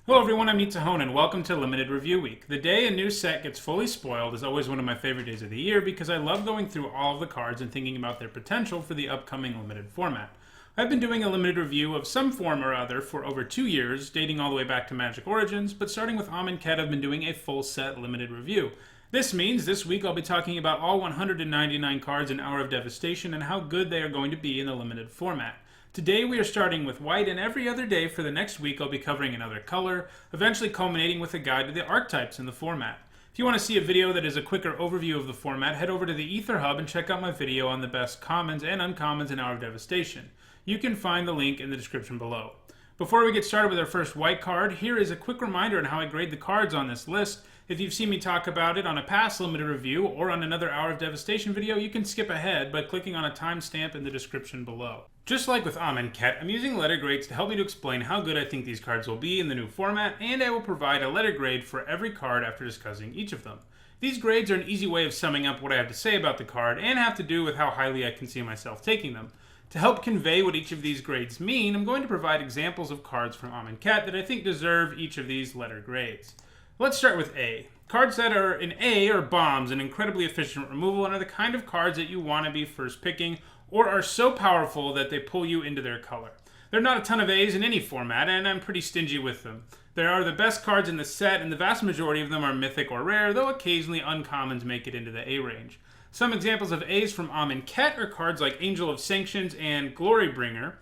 Hello everyone, I'm Nitsuhone and welcome to Limited Review Week. The day a new set gets fully spoiled is always one of my favorite days of the year because I love going through all of the cards and thinking about their potential for the upcoming limited format. I've been doing a limited review of some form or other for over 2 years, dating all the way back to Magic Origins, but starting with Kette, I've been doing a full set limited review. This means this week I'll be talking about all 199 cards in Hour of Devastation and how good they are going to be in the limited format. Today we are starting with white, and every other day for the next week I'll be covering another color, eventually culminating with a guide to the archetypes in the format. If you want to see a video that is a quicker overview of the format, head over to the Ether Hub and check out my video on the best commons and uncommons in Hour of Devastation. You can find the link in the description below. Before we get started with our first white card, here is a quick reminder on how I grade the cards on this list. If you've seen me talk about it on a past limited review or on another Hour of Devastation video, you can skip ahead by clicking on a timestamp in the description below. Just like with Kette, I'm using letter grades to help me to explain how good I think these cards will be in the new format, and I will provide a letter grade for every card after discussing each of them. These grades are an easy way of summing up what I have to say about the card and have to do with how highly I can see myself taking them. To help convey what each of these grades mean, I'm going to provide examples of cards from Kette that I think deserve each of these letter grades. Let's start with A. Cards that are in A are bombs, an incredibly efficient removal, and are the kind of cards that you want to be first picking, or are so powerful that they pull you into their color. There are not a ton of A's in any format, and I'm pretty stingy with them. There are the best cards in the set, and the vast majority of them are mythic or rare, though occasionally uncommons make it into the A range. Some examples of A's from Kette are cards like Angel of Sanctions and Glorybringer.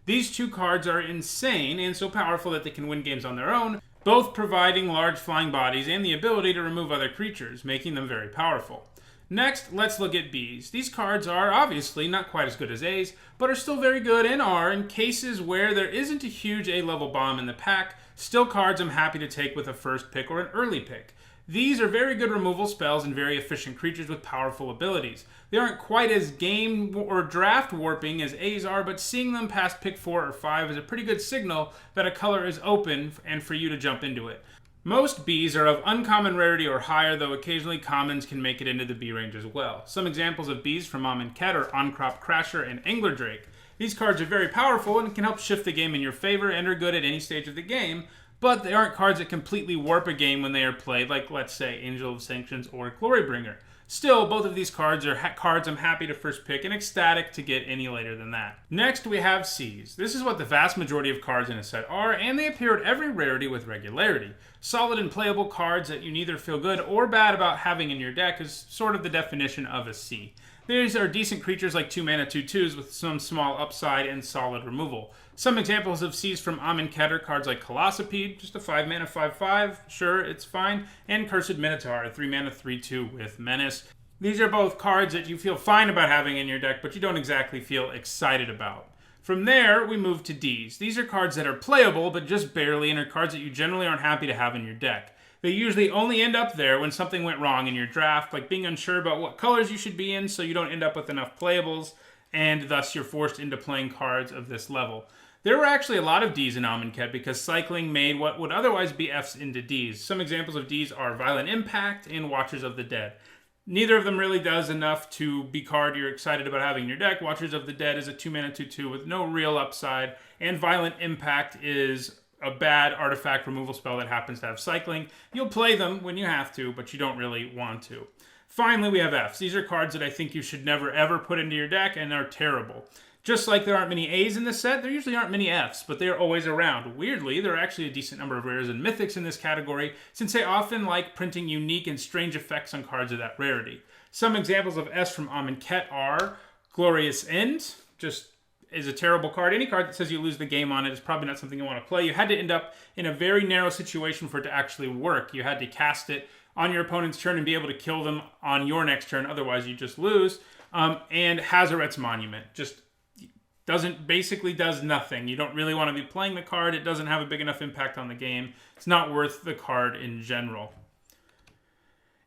These two cards are insane and so powerful that they can win games on their own, both providing large flying bodies and the ability to remove other creatures, making them very powerful. Next, let's look at B's. These cards are obviously not quite as good as A's, but are still very good and are, in cases where there isn't a huge A-level bomb in the pack, still cards I'm happy to take with a first pick or an early pick. These are very good removal spells and very efficient creatures with powerful abilities. They aren't quite as game or draft warping as A's are, but seeing them past pick 4 or 5 is a pretty good signal that a color is open and for you to jump into it. Most B's are of uncommon rarity or higher, though occasionally commons can make it into the B range as well. Some examples of B's from Kette are On-Crop Crasher and Angler Drake. These cards are very powerful and can help shift the game in your favor and are good at any stage of the game, but they aren't cards that completely warp a game when they are played, like, let's say, Angel of Sanctions or Glorybringer. Still, both of these cards are cards I'm happy to first pick and ecstatic to get any later than that. Next, we have C's. This is what the vast majority of cards in a set are, and they appear at every rarity with regularity. Solid and playable cards that you neither feel good or bad about having in your deck is sort of the definition of a C. These are decent creatures like 2-mana 2/2s with some small upside and solid removal. Some examples of C's from Kette are cards like Colossopede, just a 5-mana 5/5, sure, it's fine, and Cursed Minotaur, a 3-mana 3/2 with Menace. These are both cards that you feel fine about having in your deck, but you don't exactly feel excited about. From there, we move to D's. These are cards that are playable, but just barely, and are cards that you generally aren't happy to have in your deck. They usually only end up there when something went wrong in your draft, like being unsure about what colors you should be in so you don't end up with enough playables, and thus you're forced into playing cards of this level. There were actually a lot of D's in Kette because cycling made what would otherwise be F's into D's. Some examples of D's are Violent Impact and Watchers of the Dead. Neither of them really does enough to be card you're excited about having in your deck. Watchers of the Dead is a 2-mana 2/2 with no real upside, and Violent Impact is a bad artifact removal spell that happens to have cycling. You'll play them when you have to, but you don't really want to. Finally, we have F's. These are cards that I think you should never ever put into your deck and are terrible. Just like there aren't many A's in this set, there usually aren't many F's, but they are always around. Weirdly, there are actually a decent number of rares and mythics in this category, since they often like printing unique and strange effects on cards of that rarity. Some examples of S from Kette are Glorious End, just is a terrible card. Any card that says you lose the game on it is probably not something you want to play. You had to end up in a very narrow situation for it to actually work. You had to cast it on your opponent's turn and be able to kill them on your next turn, otherwise you just lose. And Hazaret's Monument, just basically does nothing. You don't really want to be playing the card. It doesn't have a big enough impact on the game. It's not worth the card in general.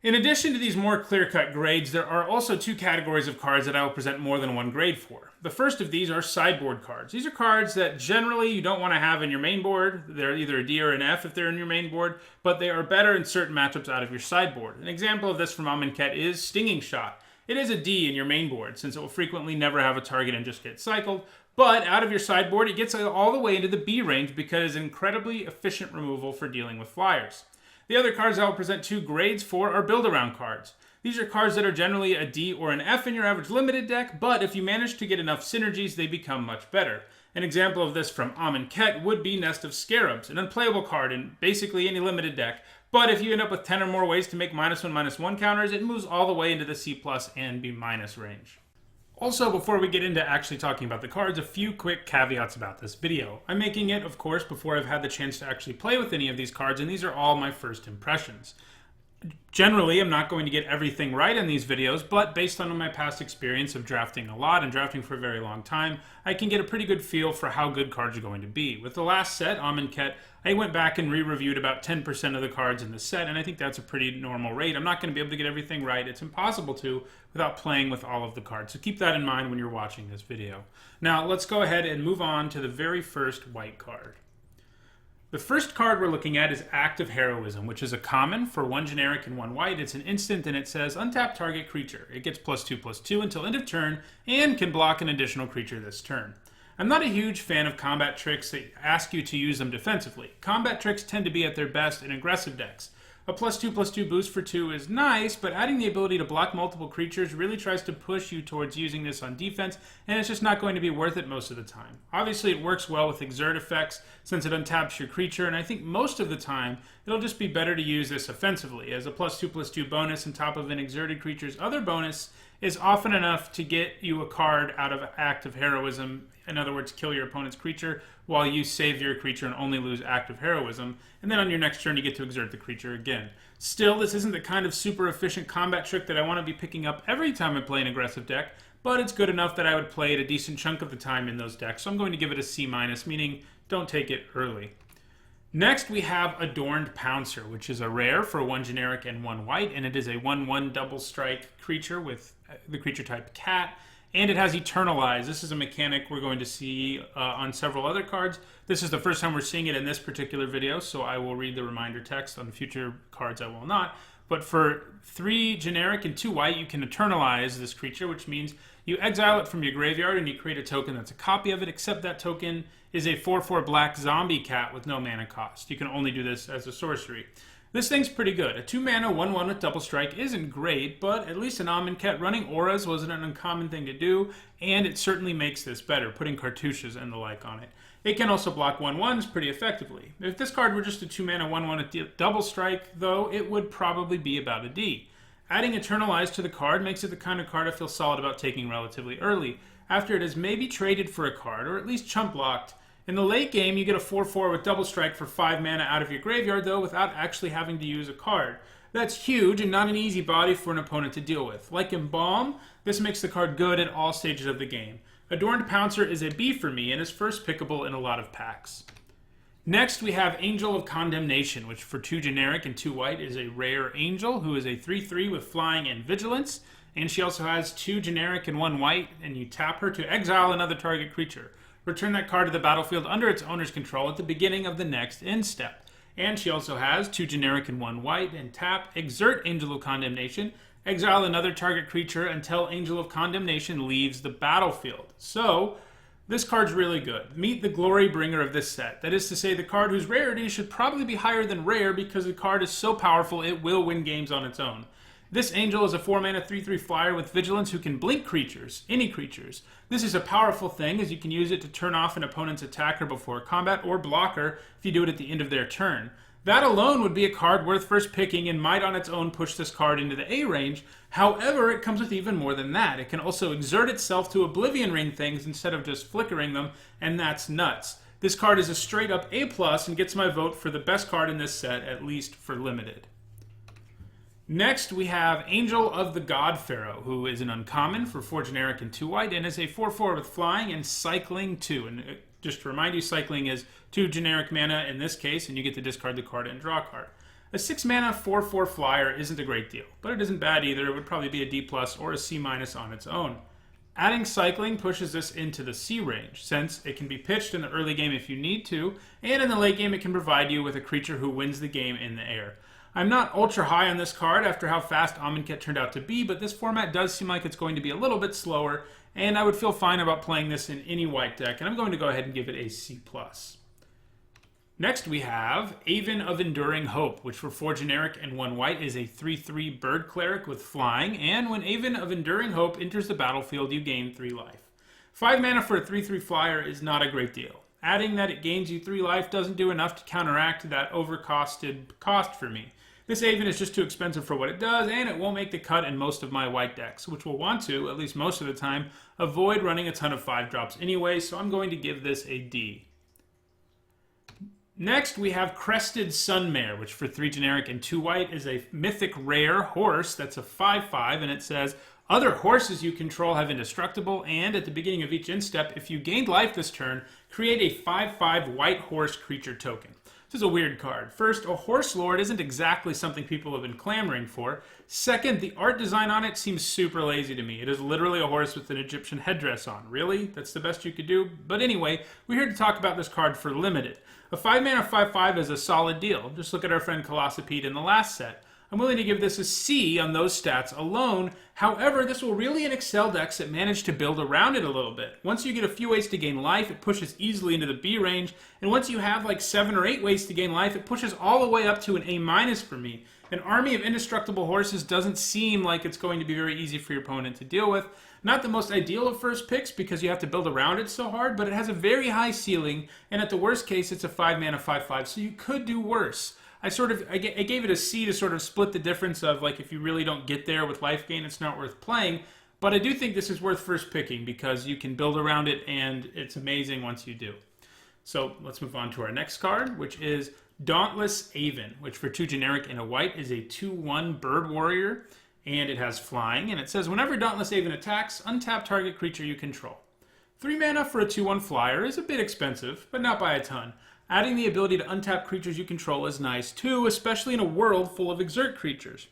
In addition to these more clear-cut grades, there are also two categories of cards that I will present more than one grade for. The first of these are sideboard cards. These are cards that generally you don't want to have in your main board. They're either a D or an F if they're in your main board, but they are better in certain matchups out of your sideboard. An example of this from Kette is Stinging Shot. It is a D in your main board, since it will frequently never have a target and just get cycled, but out of your sideboard it gets all the way into the B range because it's incredibly efficient removal for dealing with flyers. The other cards I will present 2 grades for are build-around cards. These are cards that are generally a D or an F in your average limited deck, but if you manage to get enough synergies, they become much better. An example of this from Kette would be Nest of Scarabs, an unplayable card in basically any limited deck, but if you end up with 10 or more ways to make -1/-1 counters, it moves all the way into the C+ and B- range. Also, before we get into actually talking about the cards, a few quick caveats about this video. I'm making it, of course, before I've had the chance to actually play with any of these cards, and these are all my first impressions. Generally, I'm not going to get everything right in these videos, but based on my past experience of drafting a lot and drafting for a very long time, I can get a pretty good feel for how good cards are going to be. With the last set, Kette, I went back and re-reviewed about 10% of the cards in the set, and I think that's a pretty normal rate. I'm not going to be able to get everything right. It's impossible to without playing with all of the cards, so keep that in mind when you're watching this video. Now, let's go ahead and move on to the very first white card. The first card we're looking at is Act of Heroism, which is a common for 1 generic and 1 white. It's an instant and it says untap target creature. It gets +2/+2 until end of turn and can block an additional creature this turn. I'm not a huge fan of combat tricks that ask you to use them defensively. Combat tricks tend to be at their best in aggressive decks. A +2/+2 boost for 2 is nice, but adding the ability to block multiple creatures really tries to push you towards using this on defense, and it's just not going to be worth it most of the time. Obviously, it works well with exert effects since it untaps your creature, and I think most of the time it'll just be better to use this offensively, as a +2/+2 bonus on top of an exerted creature's other bonus is often enough to get you a card out of Act of Heroism. In other words, kill your opponent's creature while you save your creature and only lose Act of Heroism, and then on your next turn you get to exert the creature again. Still, this isn't the kind of super efficient combat trick that I want to be picking up every time I play an aggressive deck, but it's good enough that I would play it a decent chunk of the time in those decks, so I'm going to give it a C-, meaning don't take it early. Next, we have Adorned Pouncer, which is a rare for 1 generic and 1 white, and it is a 1/1 double strike creature with the creature type cat, and it has Eternalize. This is a mechanic we're going to see on several other cards. This is the first time we're seeing it in this particular video, so I will read the reminder text. On future cards I will not. But for 3 generic and 2 white, you can Eternalize this creature, which means you exile it from your graveyard and you create a token that's a copy of it, except that token is a 4/4 black zombie cat with no mana cost. You can only do this as a sorcery. This thing's pretty good. A 2-mana 1/1 with double strike isn't great, but at least in Kette, running auras wasn't an uncommon thing to do, and it certainly makes this better, putting cartouches and the like on it. It can also block 1/1s pretty effectively. If this card were just a 2-mana 1/1 with double strike, though, it would probably be about a D. Adding Eternalize to the card makes it the kind of card I feel solid about taking relatively early, after it is maybe traded for a card, or at least chump blocked. In the late game, you get a 4/4 with double strike for 5 mana out of your graveyard, though, without actually having to use a card. That's huge and not an easy body for an opponent to deal with. Like Embalm, this makes the card good at all stages of the game. Adorned Pouncer is a B for me and is first pickable in a lot of packs. Next, we have Angel of Condemnation, which for 2 generic and 2 white is a rare angel who is a 3/3 with flying and vigilance, and she also has 2 generic and 1 white, and you tap her to exile another target creature. Return that card to the battlefield under its owner's control at the beginning of the next end step. And she also has 2 generic and 1 white, and tap, exert Angel of Condemnation, exile another target creature until Angel of Condemnation leaves the battlefield. So, this card's really good. Meet the glory bringer of this set. That is to say, the card whose rarity should probably be higher than rare because the card is so powerful it will win games on its own. This angel is a 4-mana 3/3 flyer with vigilance who can blink creatures, any creatures. This is a powerful thing as you can use it to turn off an opponent's attacker before combat or blocker if you do it at the end of their turn. That alone would be a card worth first picking and might on its own push this card into the A range. However, it comes with even more than that. It can also exert itself to Oblivion Ring things instead of just flickering them, and that's nuts. This card is a straight up A+ and gets my vote for the best card in this set, at least for limited. Next, we have Angel of the God Pharaoh, who is an uncommon for 4 generic and 2 white, and is a 4/4 with flying and cycling 2. And just to remind you, cycling is 2 generic mana in this case, and you get to discard the card and draw a card. A 6-mana 4/4 flyer isn't a great deal, but it isn't bad either. It would probably be a D+ or a C- on its own. Adding cycling pushes this into the C range, since it can be pitched in the early game if you need to, and in the late game it can provide you with a creature who wins the game in the air. I'm not ultra high on this card after how fast Amonkhet turned out to be, but this format does seem like it's going to be a little bit slower, and I would feel fine about playing this in any white deck, and I'm going to go ahead and give it a C+. Next we have Aven of Enduring Hope, which for 4 generic and 1 white is a 3/3 bird cleric with flying, and when Aven of Enduring Hope enters the battlefield, you gain 3 life. 5 mana for a 3/3 flyer is not a great deal. Adding that it gains you 3 life doesn't do enough to counteract that overcosted cost for me. This Aven is just too expensive for what it does, and it won't make the cut in most of my white decks, which will want to, at least most of the time, avoid running a ton of 5-drops anyway, so I'm going to give this a D. Next, we have Crested Sun Mare, which for 3 generic and 2 white is a mythic rare horse that's a 5/5, and it says, other horses you control have indestructible, and at the beginning of each instep, if you gained life this turn, create a 5/5 white horse creature token. This is a weird card. First, a horse lord isn't exactly something people have been clamoring for. Second, the art design on it seems super lazy to me. It is literally a horse with an Egyptian headdress on. Really? That's the best you could do? But anyway, we're here to talk about this card for limited. A 5 mana 5/5 is a solid deal. Just look at our friend Colossopede in the last set. I'm willing to give this a C on those stats alone. However, this will really excel decks that manage to build around it a little bit. Once you get a few ways to gain life, it pushes easily into the B range. And once you have like 7 or 8 ways to gain life, it pushes all the way up to an A- for me. An army of indestructible horses doesn't seem like it's going to be very easy for your opponent to deal with. Not the most ideal of first picks because you have to build around it so hard, but it has a very high ceiling, and at the worst case, it's a 5 mana 5/5, so you could do worse. I gave it a C to sort of split the difference of, like, if you really don't get there with life gain, it's not worth playing. But I do think this is worth first picking because you can build around it, and it's amazing once you do. So let's move on to our next card, which is Dauntless Aven, which for 2 generic and a white is a 2/1 bird warrior, and it has flying, and it says, whenever Dauntless Aven attacks, untap target creature you control. 3 mana for a 2/1 flyer is a bit expensive, but not by a ton. Adding the ability to untap creatures you control is nice too, especially in a world full of exert creatures.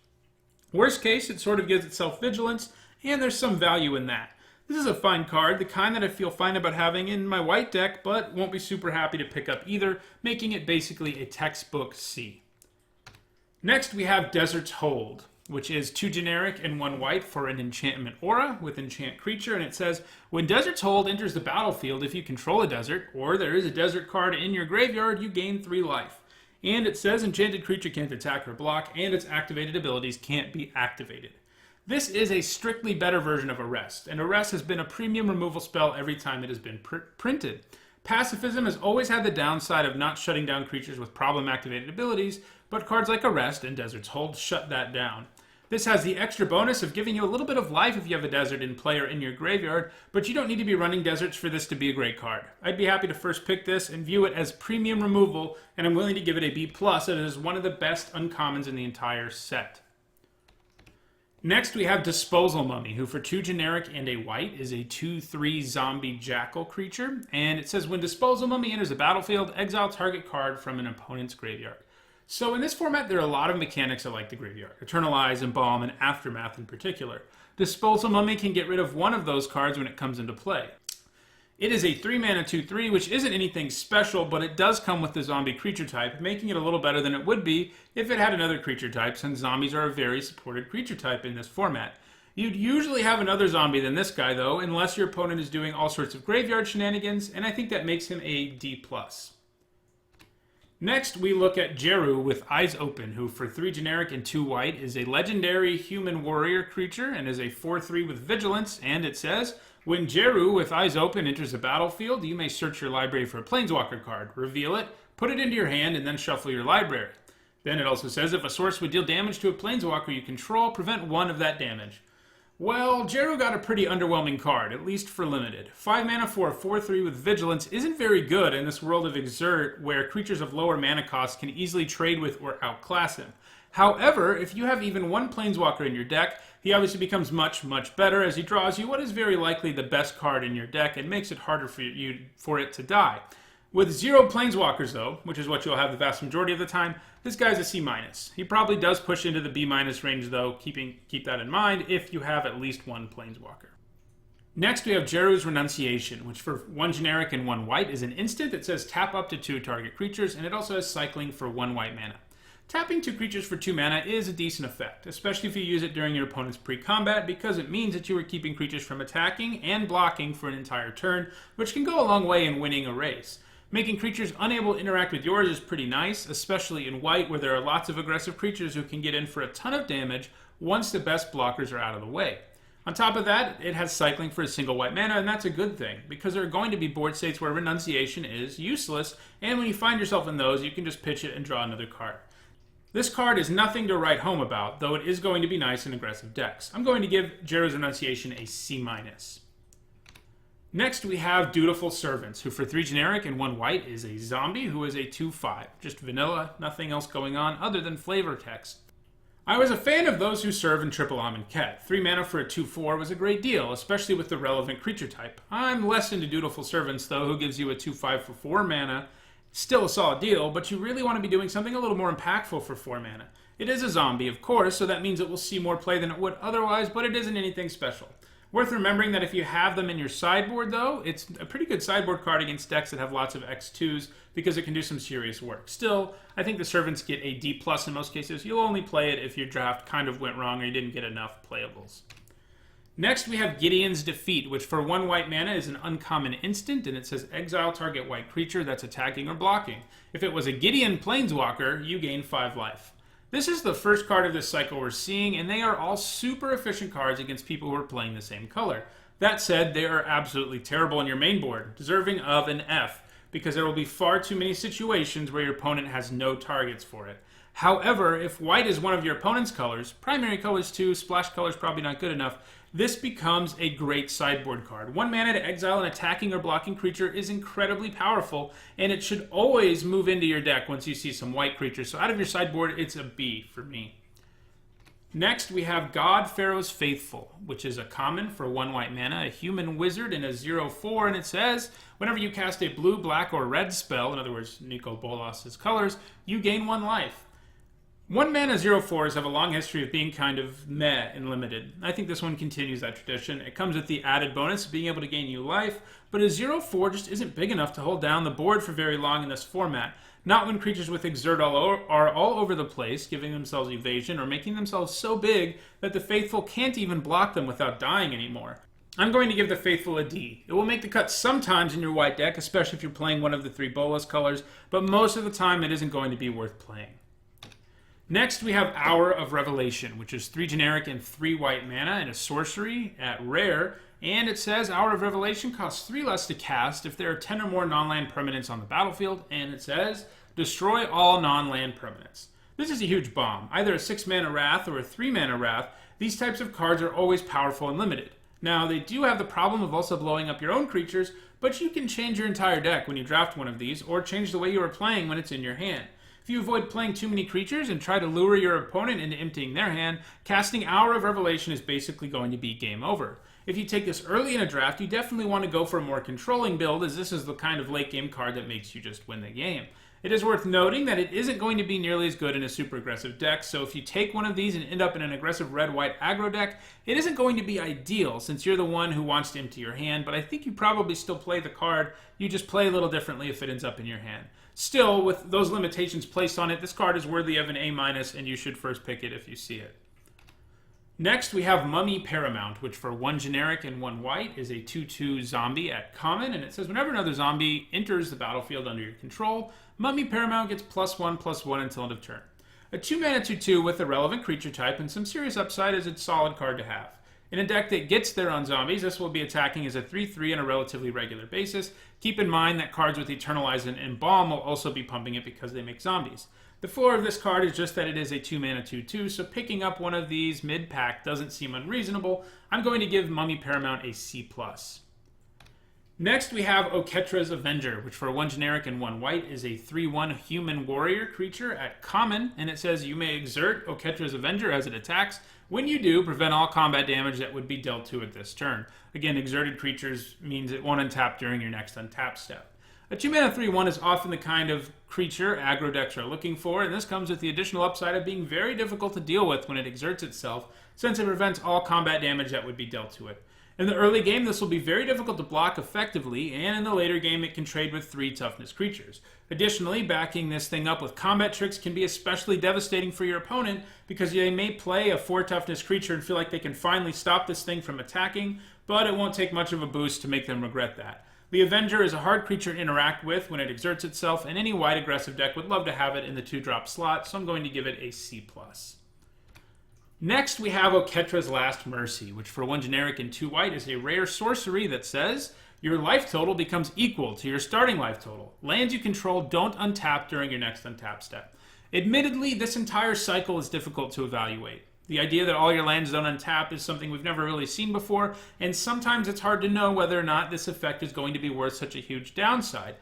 Worst case, it sort of gives itself vigilance, and there's some value in that. This is a fine card, the kind that I feel fine about having in my white deck, but won't be super happy to pick up either, making it basically a textbook C. Next, we have Desert's Hold, which is 2 generic and 1 white for an enchantment aura with enchant creature, and it says, when Desert's Hold enters the battlefield, if you control a desert, or there is a desert card in your graveyard, you gain 3 life. And it says enchanted creature can't attack or block, and its activated abilities can't be activated. This is a strictly better version of Arrest, and Arrest has been a premium removal spell every time it has been printed. Pacifism has always had the downside of not shutting down creatures with problem-activated abilities, but cards like Arrest and Desert's Hold shut that down. This has the extra bonus of giving you a little bit of life if you have a desert in play or in your graveyard, but you don't need to be running deserts for this to be a great card. I'd be happy to first pick this and view it as premium removal, and I'm willing to give it a B+. It is one of the best uncommons in the entire set. Next, we have Disposal Mummy, who for 2 generic and a white is a 2/3 zombie jackal creature, and it says when Disposal Mummy enters the battlefield, exile target card from an opponent's graveyard. So in this format, there are a lot of mechanics I like the graveyard. Eternalize, Embalm, and Aftermath in particular. Disposal Mummy can get rid of one of those cards when it comes into play. It is a 3 mana 2/3, which isn't anything special, but it does come with the zombie creature type, making it a little better than it would be if it had another creature type, since zombies are a very supported creature type in this format. You'd usually have another zombie than this guy, though, unless your opponent is doing all sorts of graveyard shenanigans, and I think that makes him a D+. Next, we look at Giroux with Eyes Open, who for 3 generic and 2 white is a legendary human warrior creature and is a 4/3 with vigilance, and it says, when Giroux with Eyes Open enters the battlefield, you may search your library for a planeswalker card, reveal it, put it into your hand, and then shuffle your library. Then it also says if a source would deal damage to a planeswalker you control, prevent 1 of that damage. Well, Giroux got a pretty underwhelming card, at least for limited. 5 mana for a 4/3 with vigilance isn't very good in this world of Exert, where creatures of lower mana cost can easily trade with or outclass him. However, if you have even 1 planeswalker in your deck, he obviously becomes much, much better as he draws you what is very likely the best card in your deck and makes it harder for it to die. With 0 planeswalkers, though, which is what you'll have the vast majority of the time, this guy's a C-. He probably does push into the B- range, though, keep that in mind if you have at least 1 planeswalker. Next, we have Gyros Renunciation, which for 1 generic and 1 white is an instant that says tap up to 2 target creatures, and it also has cycling for 1 white mana. Tapping 2 creatures for 2 mana is a decent effect, especially if you use it during your opponent's pre-combat, because it means that you are keeping creatures from attacking and blocking for an entire turn, which can go a long way in winning a race. Making creatures unable to interact with yours is pretty nice, especially in white, where there are lots of aggressive creatures who can get in for a ton of damage once the best blockers are out of the way. On top of that, it has cycling for a single white mana, and that's a good thing, because there are going to be board states where Renunciation is useless, and when you find yourself in those, you can just pitch it and draw another card. This card is nothing to write home about, though it is going to be nice in aggressive decks. I'm going to give Gyros Renunciation a C-. Next, we have Dutiful Servants, who for 3 generic and 1 white is a zombie who is a 2/5. Just vanilla, nothing else going on other than flavor text. I was a fan of those who serve in Triple Amonkhet. 3 mana for a 2/4 was a great deal, especially with the relevant creature type. I'm less into Dutiful Servants, though, who gives you a 2/5 for 4 mana. Still a solid deal, but you really want to be doing something a little more impactful for 4 mana. It is a zombie, of course, so that means it will see more play than it would otherwise, but it isn't anything special. Worth remembering that if you have them in your sideboard, though, it's a pretty good sideboard card against decks that have lots of X2s because it can do some serious work. Still, I think the Servants get a D+ in most cases. You'll only play it if your draft kind of went wrong or you didn't get enough playables. Next, we have Gideons Defeat, which for 1 white mana is an uncommon instant, and it says exile target white creature that's attacking or blocking. If it was a Gideon Planeswalker, you gain 5 life. This is the first card of this cycle we're seeing, and they are all super efficient cards against people who are playing the same color. That said, they are absolutely terrible on your main board, deserving of an F, because there will be far too many situations where your opponent has no targets for it. However, if white is one of your opponent's colors, primary colors too, splash colors probably not good enough, this becomes a great sideboard card. 1 mana to exile an attacking or blocking creature is incredibly powerful, and it should always move into your deck once you see some white creatures. So out of your sideboard, it's a B for me. Next, we have God Pharaoh's Faithful, which is a common for 1 white mana, a human wizard, and a 0/4, and it says, whenever you cast a blue, black, or red spell, in other words, Nico Bolas's colors, you gain 1 life. 1 mana 0/4s have a long history of being kind of meh and limited. I think this one continues that tradition. It comes with the added bonus of being able to gain you life, but a 0/4 just isn't big enough to hold down the board for very long in this format. Not when creatures with Exert are all over the place, giving themselves evasion or making themselves so big that the Faithful can't even block them without dying anymore. I'm going to give the Faithful a D. It will make the cut sometimes in your white deck, especially if you're playing one of the 3 Bolas colors, but most of the time it isn't going to be worth playing. Next, we have Hour of Revelation, which is 3 generic and 3 white mana and a sorcery at rare. And it says Hour of Revelation costs 3 less to cast if there are 10 or more non-land permanents on the battlefield. And it says destroy all non-land permanents. This is a huge bomb. Either a 6 mana Wrath or a 3 mana Wrath, these types of cards are always powerful and limited. Now, they do have the problem of also blowing up your own creatures, but you can change your entire deck when you draft one of these, or change the way you are playing when it's in your hand. If you avoid playing too many creatures and try to lure your opponent into emptying their hand, casting Hour of Revelation is basically going to be game over. If you take this early in a draft, you definitely want to go for a more controlling build, as this is the kind of late game card that makes you just win the game. It is worth noting that it isn't going to be nearly as good in a super aggressive deck, so if you take one of these and end up in an aggressive red-white aggro deck, it isn't going to be ideal since you're the one who wants to empty your hand, but I think you probably still play the card, you just play a little differently if it ends up in your hand. Still, with those limitations placed on it, this card is worthy of an A-, and you should first pick it if you see it. Next, we have Mummy Paramount, which for 1 generic and 1 white is a 2/2 zombie at common, and it says whenever another zombie enters the battlefield under your control, Mummy Paramount gets +1/+1 until end of turn. A 2 mana 2/2 with a relevant creature type and some serious upside is a solid card to have. In a deck that gets there on zombies, this will be attacking as a 3/3 on a relatively regular basis. Keep in mind that cards with Eternalize and Embalm will also be pumping it because they make zombies. The floor of this card is just that it is a 2 mana 2/2, so picking up one of these mid-pack doesn't seem unreasonable. I'm going to give Mummy Paramount a C+. Next, we have Kette Res Avenger, which for 1 generic and 1 white is a 3/1 human warrior creature at common, and it says you may exert Kette Res Avenger as it attacks. When you do, prevent all combat damage that would be dealt to it this turn. Again, exerted creatures means it won't untap during your next untap step. A 2 mana 3/1 is often the kind of creature aggro decks are looking for, and this comes with the additional upside of being very difficult to deal with when it exerts itself, since it prevents all combat damage that would be dealt to it. In the early game, this will be very difficult to block effectively, and in the later game, it can trade with 3 toughness creatures. Additionally, backing this thing up with combat tricks can be especially devastating for your opponent because they may play a 4 toughness creature and feel like they can finally stop this thing from attacking, but it won't take much of a boost to make them regret that. The Avenger is a hard creature to interact with when it exerts itself, and any wide aggressive deck would love to have it in the 2-drop slot, so I'm going to give it a C+. Next, we have Oketra's Last Mercy, which for 1 generic and 2 white is a rare sorcery that says, your life total becomes equal to your starting life total. Lands you control don't untap during your next untap step. Admittedly, this entire cycle is difficult to evaluate. The idea that all your lands don't untap is something we've never really seen before, and sometimes it's hard to know whether or not this effect is going to be worth such a huge downside.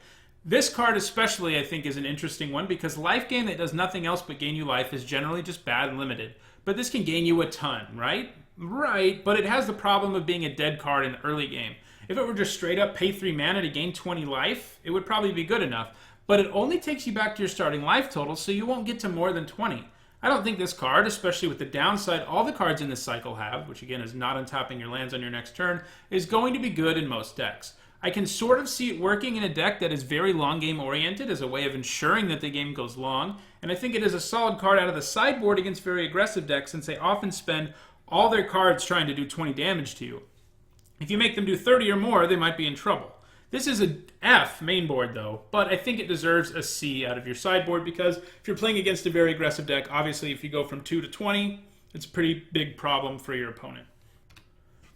This card especially, I think, is an interesting one because life gain that does nothing else but gain you life is generally just bad and limited. But this can gain you a ton, right? Right, but it has the problem of being a dead card in the early game. If it were just straight up pay 3 mana to gain 20 life, it would probably be good enough. But it only takes you back to your starting life total, so you won't get to more than 20. I don't think this card, especially with the downside all the cards in this cycle have, which again is not untapping your lands on your next turn, is going to be good in most decks. I can sort of see it working in a deck that is very long game oriented as a way of ensuring that the game goes long, and I think it is a solid card out of the sideboard against very aggressive decks since they often spend all their cards trying to do 20 damage to you. If you make them do 30 or more, they might be in trouble. This is a F main board though, but I think it deserves a C out of your sideboard because if you're playing against a very aggressive deck, obviously if you go from 2 to 20, it's a pretty big problem for your opponent.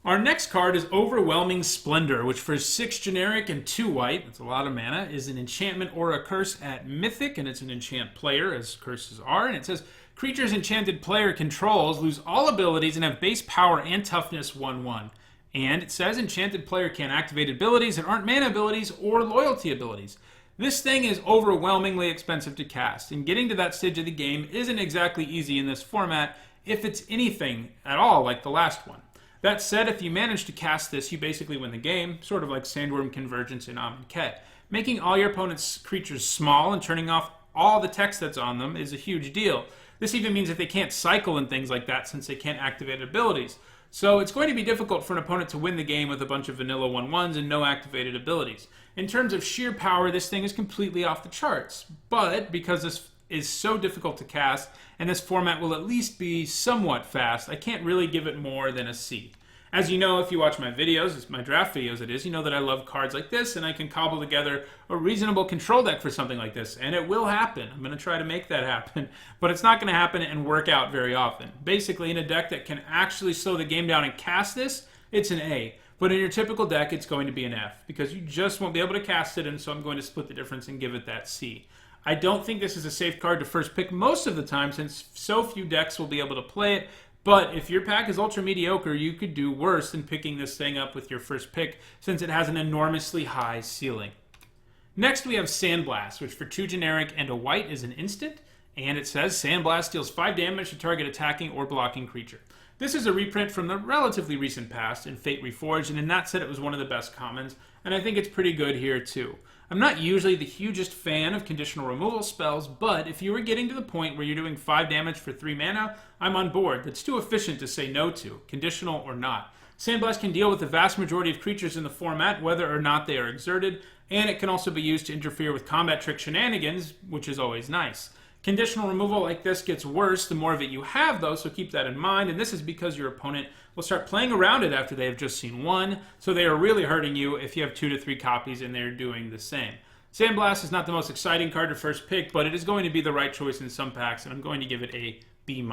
Our next card is Overwhelming Splendor, which for 6 generic and 2 white, that's a lot of mana, is an enchantment or a curse at Mythic, and it's an enchant player, as curses are, and it says, creatures enchanted player controls lose all abilities and have base power and toughness 1/1. And it says enchanted player can't activate abilities that aren't mana abilities or loyalty abilities. This thing is overwhelmingly expensive to cast, and getting to that stage of the game isn't exactly easy in this format if it's anything at all like the last one. That said, if you manage to cast this, you basically win the game, sort of like Sandworm Convergence in Amonkhet. Making all your opponent's creatures small and turning off all the text that's on them is a huge deal. This even means that they can't cycle and things like that since they can't activate abilities. So it's going to be difficult for an opponent to win the game with a bunch of vanilla 1/1s and no activated abilities. In terms of sheer power, this thing is completely off the charts. But because this is so difficult to cast, and this format will at least be somewhat fast, I can't really give it more than a C. As you know, if you watch my videos, my draft videos it is, you know that I love cards like this, and I can cobble together a reasonable control deck for something like this, and it will happen. I'm going to try to make that happen, but it's not going to happen and work out very often. Basically, in a deck that can actually slow the game down and cast this, it's an A. But in your typical deck, it's going to be an F, because you just won't be able to cast it, and so I'm going to split the difference and give it that C. I don't think this is a safe card to first pick most of the time, since so few decks will be able to play it. But if your pack is ultra mediocre, you could do worse than picking this thing up with your first pick, since it has an enormously high ceiling. Next, we have Sandblast, which for 2 generic and a white is an instant, and it says Sandblast deals 5 damage to target attacking or blocking creature. This is a reprint from the relatively recent past in Fate Reforged, and in that set it was one of the best commons, and I think it's pretty good here too. I'm not usually the hugest fan of conditional removal spells, but if you were getting to the point where you're doing 5 damage for 3 mana, I'm on board. That's too efficient to say no to, conditional or not. Sandblast can deal with the vast majority of creatures in the format, whether or not they are exerted, and it can also be used to interfere with combat trick shenanigans, which is always nice. Conditional removal like this gets worse the more of it you have, though, so keep that in mind, and this is because your opponent will start playing around it after they have just seen 1, so they are really hurting you if you have 2 to 3 copies and they're doing the same. Sandblast is not the most exciting card to first pick, but it is going to be the right choice in some packs, and I'm going to give it a B-.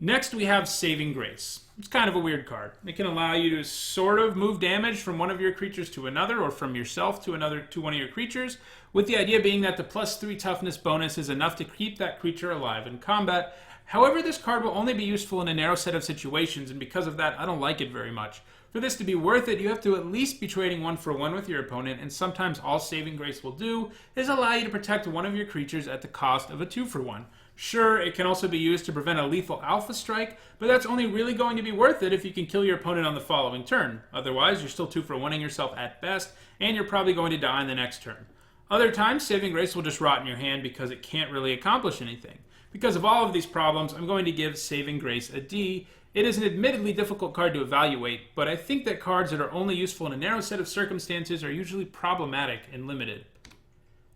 Next, we have Saving Grace. It's kind of a weird card. It can allow you to sort of move damage from one of your creatures to another, or from yourself to one of your creatures, with the idea being that the +3 toughness bonus is enough to keep that creature alive in combat. However, this card will only be useful in a narrow set of situations, and because of that, I don't like it very much. For this to be worth it, you have to at least be trading 1-for-1 with your opponent, and sometimes all Saving Grace will do is allow you to protect one of your creatures at the cost of a 2-for-1. Sure, it can also be used to prevent a lethal alpha strike, but that's only really going to be worth it if you can kill your opponent on the following turn. Otherwise, you're still 2-for-1ing yourself at best, and you're probably going to die in the next turn. Other times, Saving Grace will just rot in your hand because it can't really accomplish anything. Because of all of these problems, I'm going to give Saving Grace a D. It is an admittedly difficult card to evaluate, but I think that cards that are only useful in a narrow set of circumstances are usually problematic and limited.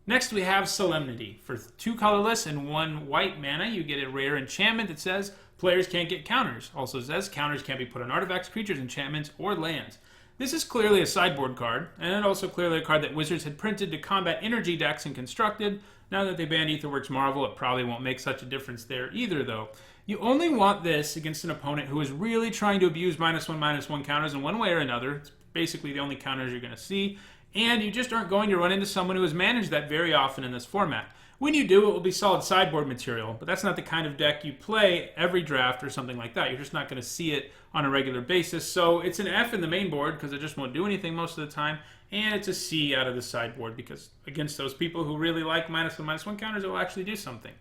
Next we have Solemnity. For 2 colorless and 1 white mana, you get a rare enchantment that says players can't get counters. Also says counters can't be put on artifacts, creatures, enchantments, or lands. This is clearly a sideboard card, and also clearly a card that Wizards had printed to combat energy decks and constructed. Now that they banned Aetherworks Marvel, it probably won't make such a difference there either, though. You only want this against an opponent who is really trying to abuse -1/-1 counters in one way or another. It's basically the only counters you're going to see. And you just aren't going to run into someone who has managed that very often in this format. When you do, it will be solid sideboard material, but that's not the kind of deck you play every draft or something like that. You're just not going to see it on a regular basis. So it's an F in the main board because it just won't do anything most of the time, and it's a C out of the sideboard because against those people who really like -1/-1 counters, it will actually do something.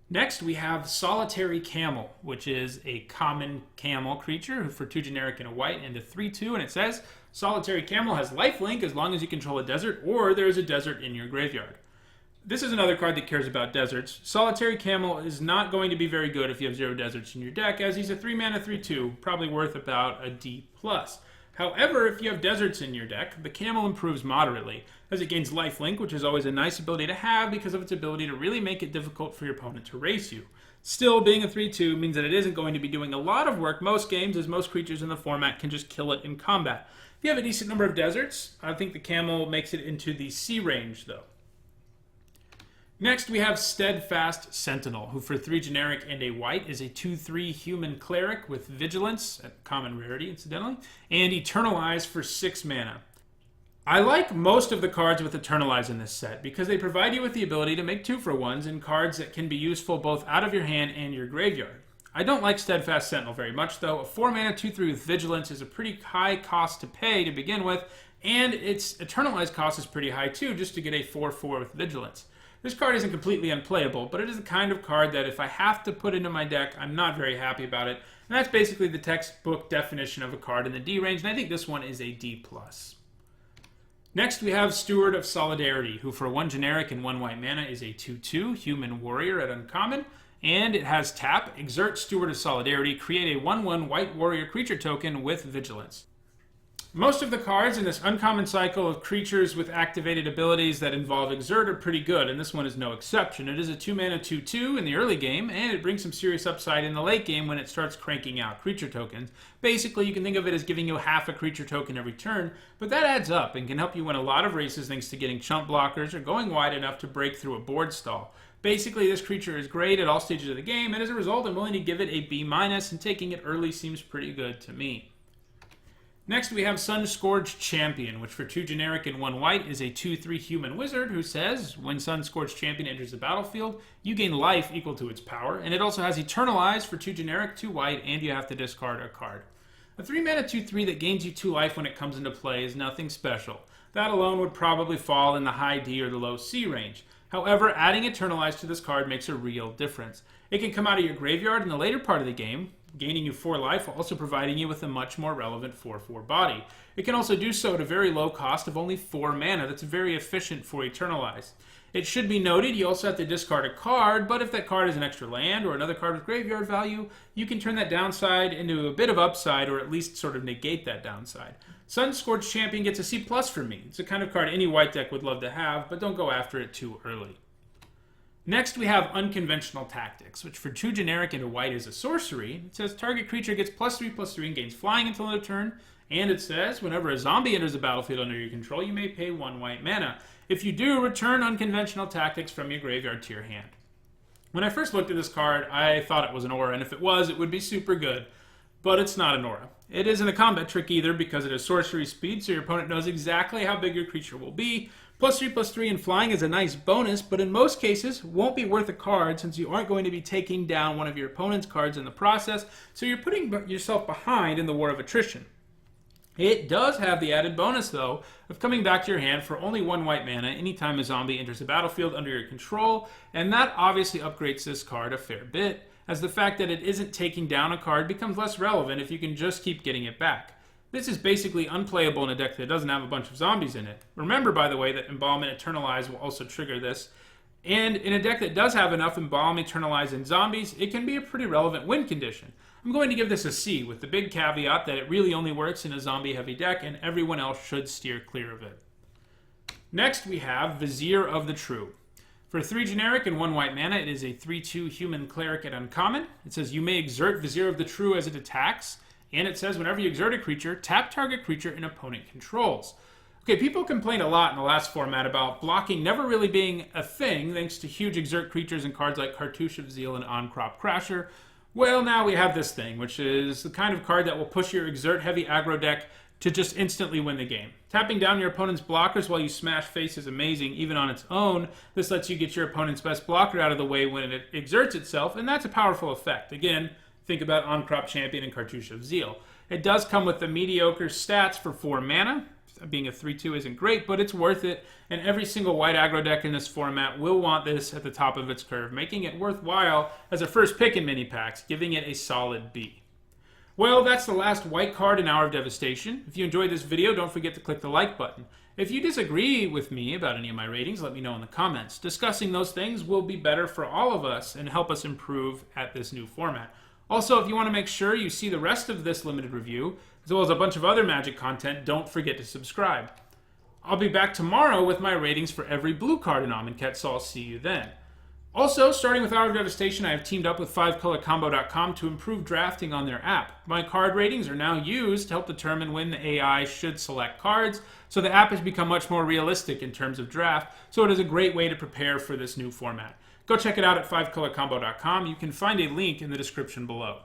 Next, we have Solitary Camel, which is a common camel creature for 2 generic and a white and a 3/2, and it says Solitary Camel has lifelink as long as you control a desert or there is a desert in your graveyard. This is another card that cares about deserts. Solitary Camel is not going to be very good if you have 0 deserts in your deck, as he's a 3 mana 3/2, probably worth about a D+. However, if you have deserts in your deck, the Camel improves moderately, as it gains lifelink, which is always a nice ability to have because of its ability to really make it difficult for your opponent to race you. Still, being a 3/2 means that it isn't going to be doing a lot of work most games, as most creatures in the format can just kill it in combat. If you have a decent number of deserts, I think the Camel makes it into the C range, though. Next, we have Steadfast Sentinel, who for 3 generic and a white is a 2/3 human cleric with vigilance, a common rarity incidentally, and Eternalize for 6 mana. I like most of the cards with Eternalize in this set because they provide you with the ability to make 2-for-1s in cards that can be useful both out of your hand and your graveyard. I don't like Steadfast Sentinel very much, though. A 4 mana 2/3 with vigilance is a pretty high cost to pay to begin with, and its Eternalize cost is pretty high too, just to get a 4/4 with vigilance. This card isn't completely unplayable, but it is the kind of card that if I have to put into my deck, I'm not very happy about it. And that's basically the textbook definition of a card in the D range, and I think this one is a D+. Next, we have Steward of Solidarity, who for 1 generic and 1 white mana is a 2/2 human warrior at uncommon, and it has tap, exert Steward of Solidarity, create a 1/1 white warrior creature token with vigilance. Most of the cards in this uncommon cycle of creatures with activated abilities that involve exert are pretty good, and this one is no exception. It is a 2 mana 2/2 in the early game, and it brings some serious upside in the late game when it starts cranking out creature tokens. Basically, you can think of it as giving you half a creature token every turn, but that adds up and can help you win a lot of races thanks to getting chump blockers or going wide enough to break through a board stall. Basically, this creature is great at all stages of the game, and as a result, I'm willing to give it a B-, and taking it early seems pretty good to me. Next, we have Sunscorched Champion, which for 2 generic and 1 white is a 2/3 human wizard who says, when Sunscorched Champion enters the battlefield, you gain life equal to its power, and it also has Eternalize for 2 generic, 2 white, and you have to discard a card. A 3 mana 2/3 that gains you 2 life when it comes into play is nothing special. That alone would probably fall in the high D or the low C range. However, adding Eternalize to this card makes a real difference. It can come out of your graveyard in the later part of the game, gaining you 4 life while also providing you with a much more relevant 4/4 body. It can also do so at a very low cost of only 4 mana. That's very efficient for Eternalize. It should be noted you also have to discard a card, but if that card is an extra land or another card with graveyard value, you can turn that downside into a bit of upside or at least sort of negate that downside. Sunscorched Champion gets a C+ from me. It's the kind of card any white deck would love to have, but don't go after it too early. Next, we have Unconventional Tactics, which for 2 generic and a white is a sorcery. It says target creature gets +3/+3 and gains flying until end of turn. And it says whenever a zombie enters the battlefield under your control, you may pay 1 white mana. If you do, return Unconventional Tactics from your graveyard to your hand. When I first looked at this card, I thought it was an aura, and if it was, it would be super good. But it's not an aura. It isn't a combat trick either because it has sorcery speed, so your opponent knows exactly how big your creature will be. +3/+3 and flying is a nice bonus, but in most cases won't be worth a card since you aren't going to be taking down one of your opponent's cards in the process, so you're putting yourself behind in the war of attrition. It does have the added bonus, though, of coming back to your hand for only 1 white mana anytime a zombie enters the battlefield under your control, and that obviously upgrades this card a fair bit, as the fact that it isn't taking down a card becomes less relevant if you can just keep getting it back. This is basically unplayable in a deck that doesn't have a bunch of zombies in it. Remember, by the way, that Embalm and Eternalize will also trigger this. And in a deck that does have enough Embalm, Eternalize, and Zombies, it can be a pretty relevant win condition. I'm going to give this a C, with the big caveat that it really only works in a zombie-heavy deck, and everyone else should steer clear of it. Next, we have Vizier of the True. For 3 generic and 1 white mana, it is a 3/2 human cleric at uncommon. It says you may exert Vizier of the True as it attacks, and it says whenever you exert a creature, tap target creature an opponent controls. Okay, people complained a lot in the last format about blocking never really being a thing thanks to huge exert creatures and cards like Cartouche of Zeal and On-Crop Crasher. Well, now we have this thing, which is the kind of card that will push your exert-heavy aggro deck to just instantly win the game. Tapping down your opponent's blockers while you smash face is amazing, even on its own. This lets you get your opponent's best blocker out of the way when it exerts itself, and that's a powerful effect. Again, think about On-Crop Champion and Cartouche of Zeal. It does come with the mediocre stats for 4 mana. Being a 3/2 isn't great, but it's worth it, and every single white aggro deck in this format will want this at the top of its curve, making it worthwhile as a first pick in mini packs, giving it a solid B. Well, that's the last white card in Hour of Devastation. If you enjoyed this video, don't forget to click the like button. If you disagree with me about any of my ratings, let me know in the comments. Discussing those things will be better for all of us and help us improve at this new format. Also, if you want to make sure you see the rest of this limited review, as well as a bunch of other Magic content, don't forget to subscribe. I'll be back tomorrow with my ratings for every blue card in Amonkhet, so I'll see you then. Also, starting with Hour of Devastation, I have teamed up with 5colorcombo.com to improve drafting on their app. My card ratings are now used to help determine when the AI should select cards, so the app has become much more realistic in terms of draft, so it is a great way to prepare for this new format. Go check it out at 5colorcombo.com. You can find a link in the description below.